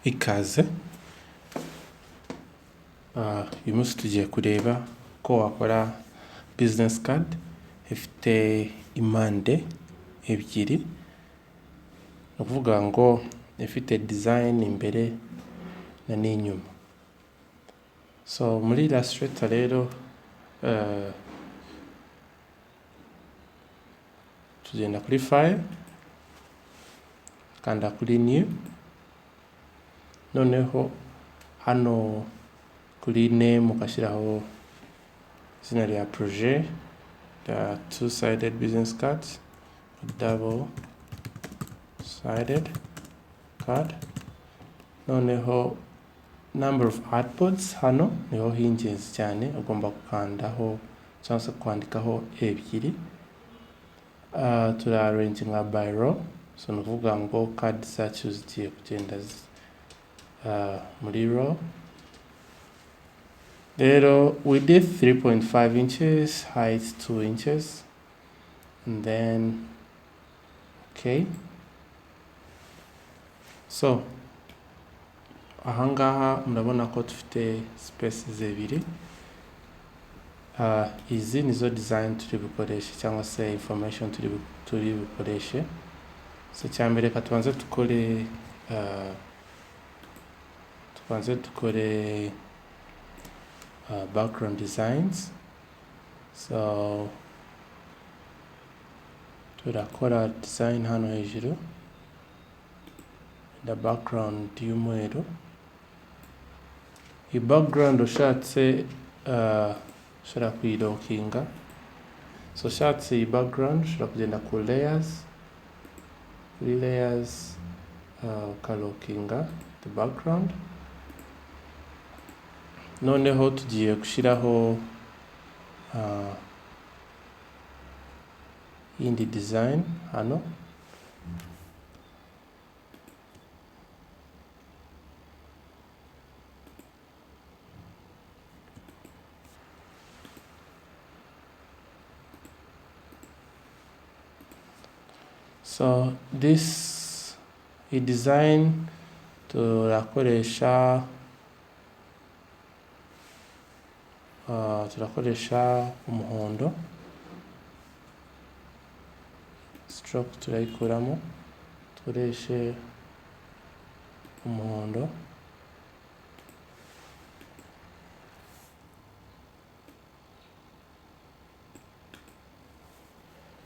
ikaze. Uyu munsi tugiye kureba ko wakora business card ifite impande ebyiri, ni ukuvuga ngo ifite design imbere na n'inyuma. So muri Illustrator rero tugenda kuri file, kanda kuri new, noneho hano kuri name ukashyiraho izina rya projet rya two-sided business cards, double-sided card, noneho number of artboards hano niho hingenzi cyane, ugomba gukandaho cyangwa se kwandikaho ebyiri. Turaarranginga by row, so ni ukuvuga ngo card zacu zigiye kugenda muri row. Rero we did 3.5 inches, height 2 inches, and then okay. So ahangaha murabona ko dufite spaces ebyiri. Izi nizo design turi bukoreshe cyangwa se information turi bukoreshe. So cyambere ka tubanze tukore background designs. So turakora design hano hejuru, the background y'umweru. I background ushatse ushobora kuyilokinga. So ushatse iyi background ushobora kugenda ku layers, kuri layers ukalokinga the background. Noneho tugiye gushyiraho indi design hano. So this design turakoresha umuhondo, stroke turayikuramo tukoreshe umuhondo.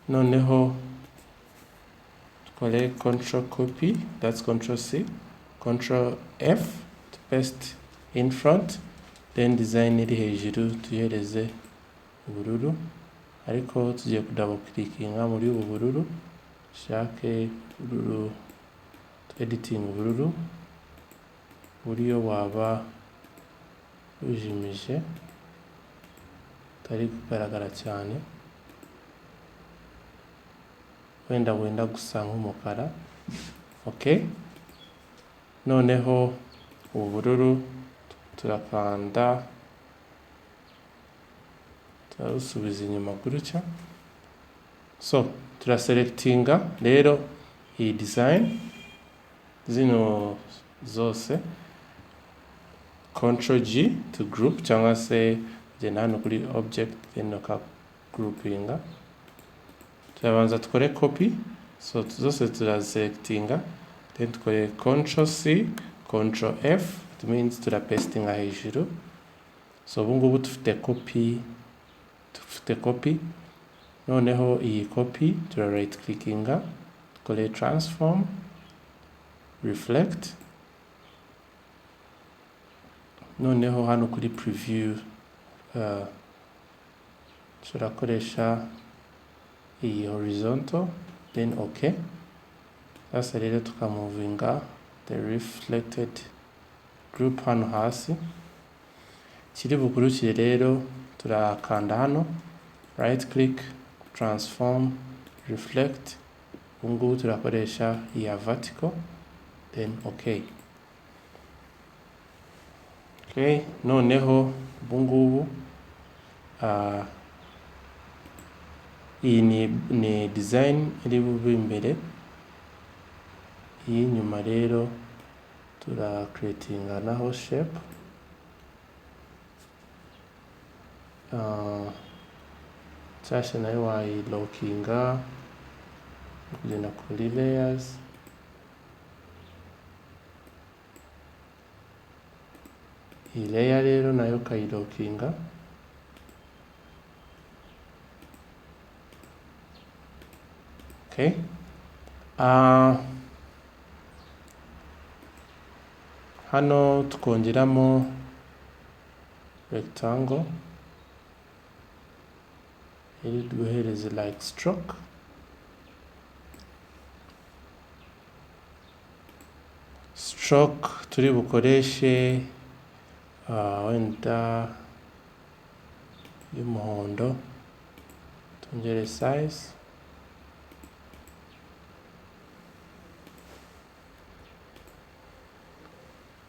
Noneho tukore control copy, that's control C, control F to paste in front, then design iri hejuru tuyihereze ubururu, ariko tugiye double clickinga muri ubu bururu, shake ubururu, editing ubururu buriyo waba ujimije tari kugaragara cyane, wenda gusa nk'umukara. Okay, noneho ubururu turakanda turarusubiza inyuma gutya. So turaselectinga rero iyi design zino zose, control G to group cyangwa se genda hano kuri object then uka groupinga. Turabanza tukore copy, so zose turaselectinga, then tukore control C, control F, it means turapastinga hejuru. So ubu ngubu dufite copy, noneho iyi copy tura right clickinga, tukore transform, reflect, noneho hano kuri preview turakoresha iyi horizontal, then okay. Sasa rero tukamovinga the reflected group hano hasi. Kiri bukurukire rero turakanda hano right click, transform, reflect. Ubungubu turakoresha iya vertical, then okay. Okay, noneho ubungubu iyi ni design iri bube imbere. Iyi nyuma rero tura creating naho shape cyashya nayo wayilokinga kugenda kuri layers iyi layer rero nayo ukayilokinga okay. Hano tukongeramo rectangle iri duhereze like stroke turi bukoreshe wenda y'umuhondo tongere size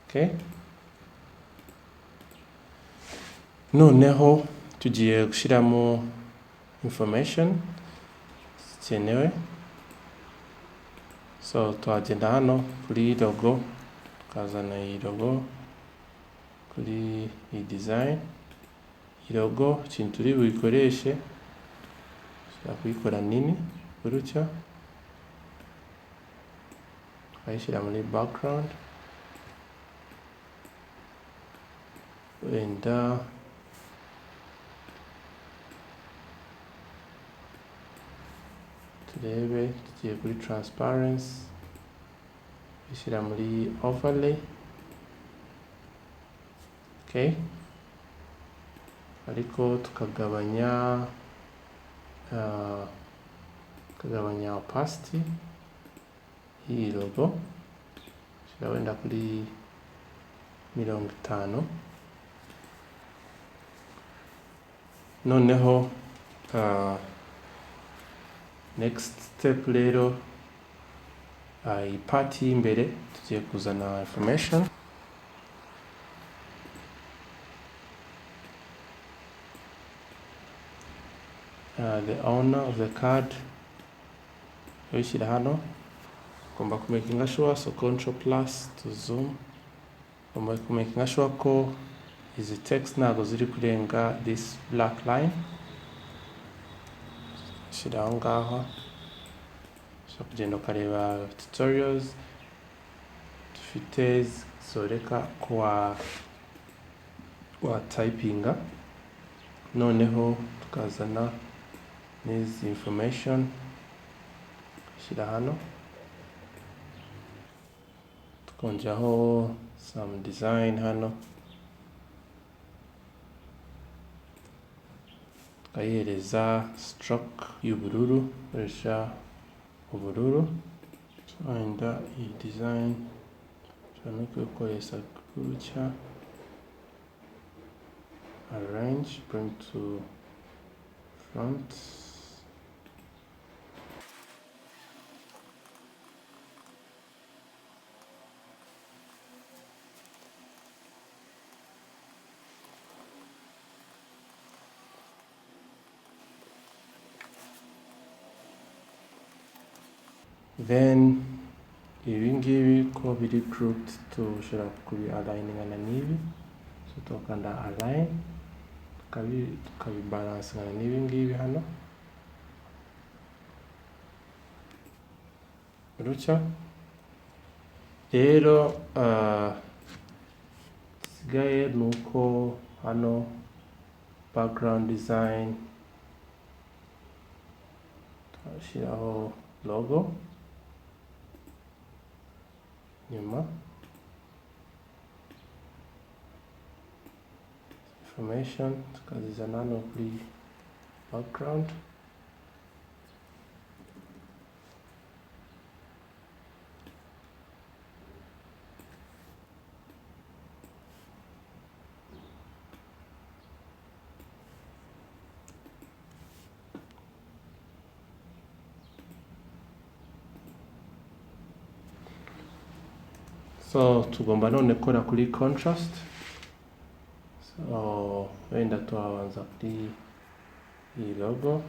okay. Noneho tugiye gushyiramo information zikenewe, so tuhagenda hano kuri logo tukazana iyi logo kuri iyi design. Iyi logo ikintu turi buyikoreshe ushobora kuyikora nini gutya tukayishyira muri background wenda turebe tugiye kuri transparency ishyira muri overlay okay. Ariko tukagabanya opacity y'iyi logo shyira wenda kuri 50. Noneho next step rero iyi part y'imbere tugiye kuzana information the owner of the card yishyira hano ugomba kumakinga sure, so control plus to zoom, ugomba kumakinga sure ko izi text ntago ziri kurenga this black line. Shyira aho ngaho so kugenda ukareba tutorials dufite zoreka ko wa typinga. Noneho tukazana n'izi information shyira hano tukongeraho some design hano tukayihereza stroke y'ubururu koresha ubururu wenda iyi design ushobora no kuyikoresha gutya arrange bring to front. Then ibi ngibi ko biri grouped tushobora kubi aligninga na nibi, so tukanda align tukabibalance na nibi ngibi hano gutya. Rero sigaye nuko hano background design turashyiraho logo nyuma information tukazizana hano kuri background. So tugomba none kora kuri contrast, so wenda tuawanza kuri iyi logo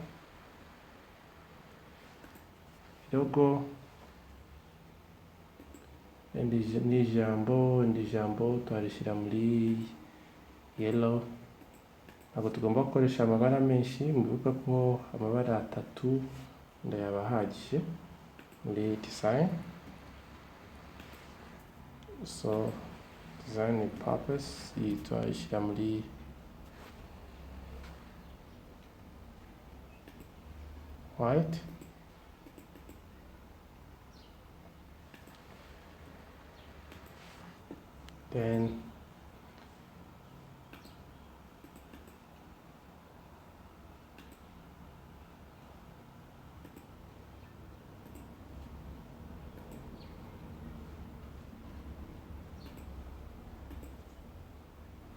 indi jambo twarishyira muri yellow. Ntabwo tugomba gukoresha amabara menshi, mwibuka ko amabara 3 ndayabahagije muri design. So design purpose twarishyira muri white. Then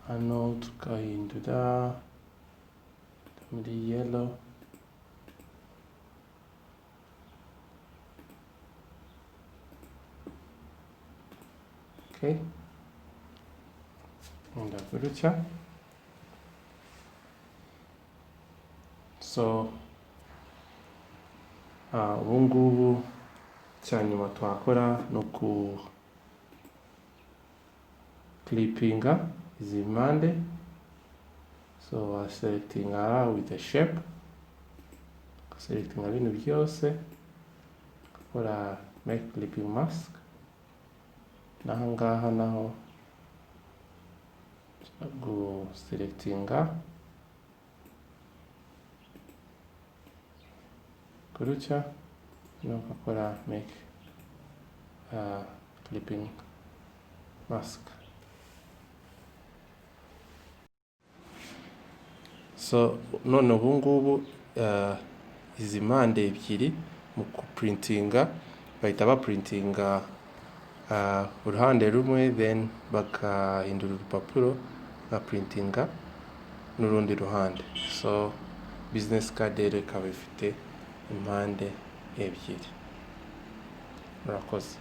hano tukahindura muri yellow. Okay, ndagurutsa. So ubu ngubu cyanyuma twakora no ku clippinga izi mpande. So selectinga with the shape, selectinga ibintu byose, gukora make clipping mask. Nahangaha naho go selectinga kurucha no gukora make clipping mask. So none ubu ngubu izi mpande ebyiri mu printinga bahita baprintinga uruhande rumwe, then bakahindura urupapuro printinga n'urundi ruhande. So business card rero ikaba ifite impande ebyiri. Murakoze.